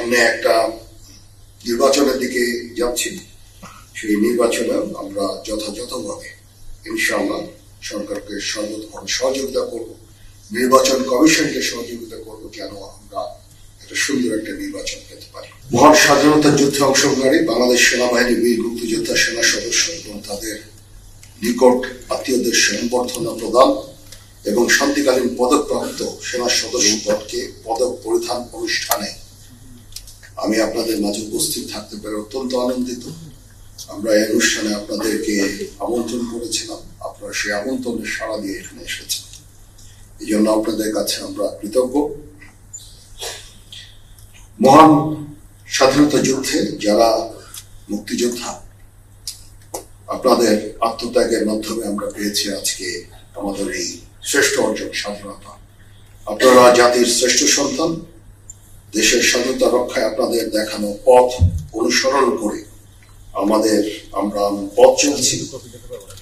সামনে একটা নির্বাচনের দিকে যাচ্ছি। সেই নির্বাচনে আমরা যথাযথভাবে ইনশাআল্লাহ সরকারকে সর্বতভাবে সহযোগিতা করব, নির্বাচন কমিশনকে সহযোগিতা করব, যেন আমরা একটা সুন্দর একটা নির্বাচন পেতে পারি। মহান স্বাধীনতা যুদ্ধে অংশগ্রহণকারী বাংলাদেশ সেনাবাহিনী বীর মুক্তিযোদ্ধা সেনা সদস্য এবং তাদের নিকট আত্মীয়দের সংবর্ধনা প্রদান এবং শান্তিকালীন পদকপ্রাপ্ত সেনা সদস্যগণকে পদক পরিধান অনুষ্ঠানে আমি আপনাদের মাঝে উপস্থিত থাকতে পেরে অত্যন্ত আনন্দিত। আমরা এই অনুষ্ঠানে আপনাদেরকে আমন্ত্রণ করেছিলাম, আপনারা সেই আমন্ত্রণে সাড়া দিয়ে এখানে এসেছেন, এই জন্য আপনাদের কাছে আমরা কৃতজ্ঞ। মহান স্বাধীনতা যুদ্ধে যারা মুক্তিযোদ্ধা, আপনাদের আত্মত্যাগের মাধ্যমে আমরা পেয়েছি আজকে আমাদের এই শ্রেষ্ঠ অর্জন স্বাধীনতা। আপনারা জাতির শ্রেষ্ঠ সন্তান, দেশের স্বাধীনতা রক্ষায় আপনাদের দেখানো পথ অনুসরণ করে আমরা পথ চলছি।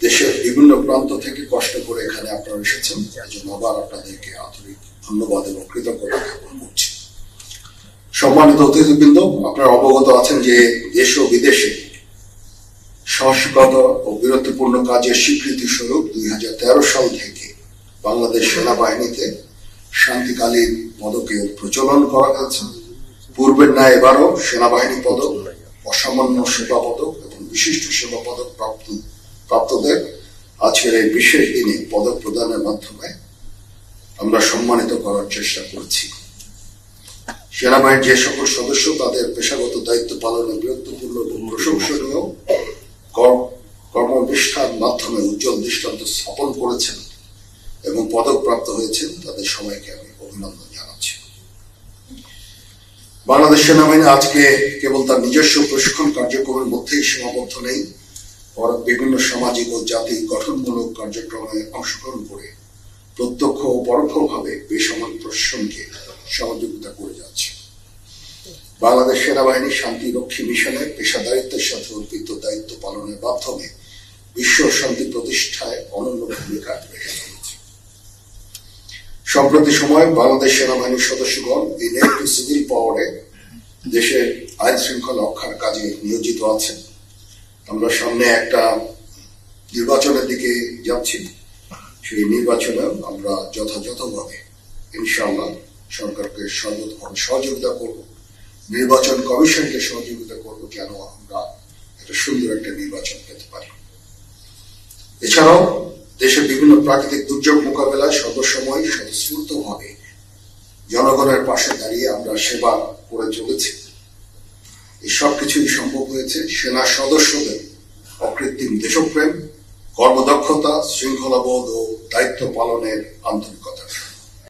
দেশের বিভিন্ন প্রান্ত থেকে কষ্ট করে এখানে আপনারা এসেছেন, এজন্য আবার আপনাদেরকে আন্তরিক ধন্যবাদ এবং কৃতজ্ঞতা জ্ঞাপন করছি। সম্মানিত অতিথিবৃন্দ, আপনারা অবগত আছেন যে দেশ ও বিদেশে সাহসিকতা ও বীরত্বপূর্ণ কাজের স্বীকৃতি স্বরূপ 2013 সাল থেকে বাংলাদেশ সেনাবাহিনীতে শান্তিকালীন পদকের প্রচলন করা হয়েছে। পূর্বের ন্যায় এবারও সেনাবাহিনী পদক, অসামান্য সেবা পদক এবং বিশিষ্ট সেবা পদক প্রাপ্তদের আজকের এই বিশেষ দিনে পদক প্রদানের মাধ্যমে আমরা সম্মানিত করার চেষ্টা করছি। সেনাবাহিনীর যে সকল সদস্য তাদের পেশাগত দায়িত্ব পালনে বীরত্বপূর্ণ এবং প্রশংসনীয় কর্মনিষ্ঠার মাধ্যমে উজ্জ্বল দৃষ্টান্ত স্থাপন করেছেন এবং পদক প্রাপ্ত হয়েছেন, তাদের সবাইকে আমি অভিনন্দন জানাচ্ছি। বাংলাদেশ সেনাবাহিনী আজকে কেবল তার নিজস্ব প্রশিক্ষণ কার্যক্রমের মধ্যেই সীমাবদ্ধ নেই, বরং বিভিন্ন সামাজিক ও জাতির গঠনমূলক কার্যক্রমে অংশগ্রহণ করে প্রত্যক্ষ ও পরোক্ষভাবে বেসামরিক প্রশাসনকে সহযোগিতা করে যাচ্ছে। বাংলাদেশ সেনাবাহিনী শান্তিরক্ষী মিশনের পেশাদারিত্বের সাথে অর্পিত দায়িত্ব পালনের মাধ্যমে বিশ্ব শান্তি প্রতিষ্ঠায় অনন্য ভূমিকা রেখে চলেছে। সম্প্রতি সময়ে বাংলাদেশ সেনাবাহিনীর সদস্যগণ ইনেট টু সিভিল পাওয়ারে দেশের আইন শৃঙ্খলা রক্ষার কাজে নিয়োজিত আছেন। আমরা সামনে একটা নির্বাচনের দিকে যাচ্ছি। সেই নির্বাচনে আমরা যথাযথভাবে ইনশাআল্লাহ সরকারকে সর্বতভাবে সহযোগিতা করব, নির্বাচন কমিশনকে সহযোগিতা করব, যেন আমরা একটা সুন্দর একটা নির্বাচন পেতে পারি। এছাড়াও দেশের বিভিন্ন প্রাকৃতিক দুর্যোগ মোকাবেলায় সর্বসময় স্বতঃস্ফূর্তভাবে জনগণের পাশে দাঁড়িয়ে আমরা সেবা করে চলেছি। এই সবকিছুই সম্ভব হয়েছে সেনা সদস্যদের অকৃত্রিম দেশপ্রেম, কর্মদক্ষতা, শৃঙ্খলাবোধ ও দায়িত্ব পালনের আন্তরিকতা।